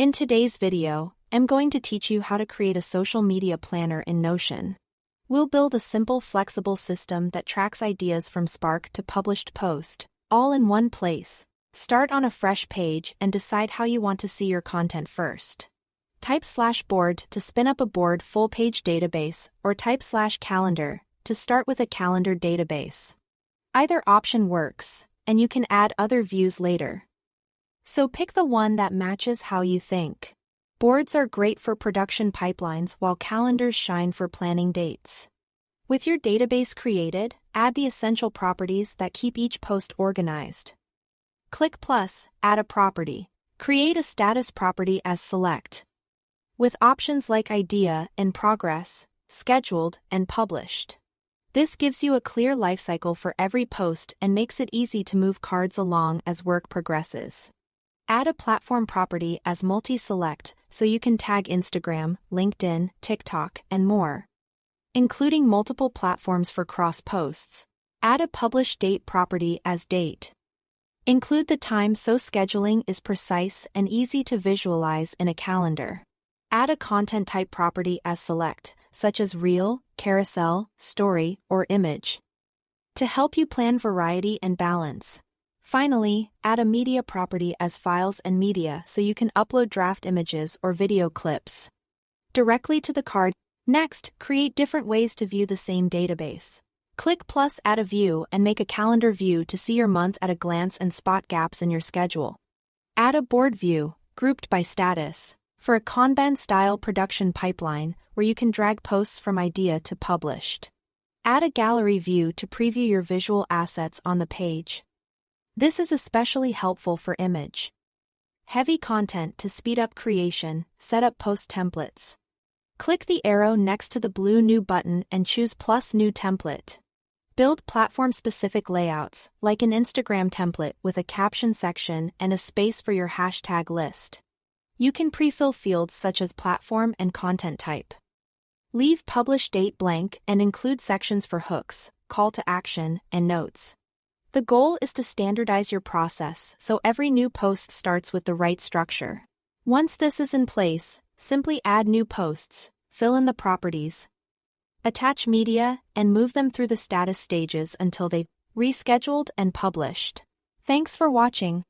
In today's video, I'm going to teach you how to create a social media planner in Notion. We'll build a simple, flexible system that tracks ideas from spark to published post, all in one place. Start on a fresh page and decide how you want to see your content first. Type /board to spin up a board full-page database, or type /calendar to start with a calendar database. Either option works, and you can add other views later. So pick the one that matches how you think. Boards are great for production pipelines while calendars shine for planning dates. With your database created, add the essential properties that keep each post organized. Click plus, add a property. Create a status property as select, with options like idea, in progress, scheduled, and published. This gives you a clear lifecycle for every post and makes it easy to move cards along as work progresses. Add a platform property as multi-select so you can tag Instagram, LinkedIn, TikTok, and more, including multiple platforms for cross posts. Add a publish date property as date. Include the time so scheduling is precise and easy to visualize in a calendar. Add a content type property as select, such as reel, carousel, story, or image, to help you plan variety and balance. Finally, add a media property as files and media so you can upload draft images or video clips directly to the card. Next, create different ways to view the same database. Click plus add a view and make a calendar view to see your month at a glance and spot gaps in your schedule. Add a board view, grouped by status, for a Kanban-style production pipeline where you can drag posts from idea to published. Add a gallery view to preview your visual assets on the page. This is especially helpful for image heavy content to speed up creation. Set up post templates. Click the arrow next to the blue New button and choose plus New template. Build platform-specific layouts, like an Instagram template with a caption section and a space for your hashtag list. You can pre-fill fields such as platform and content type. Leave publish date blank and include sections for hooks, call to action, and notes. The goal is to standardize your process so every new post starts with the right structure. Once this is in place, simply add new posts, fill in the properties, attach media, and move them through the status stages until they've rescheduled and published. Thanks for watching.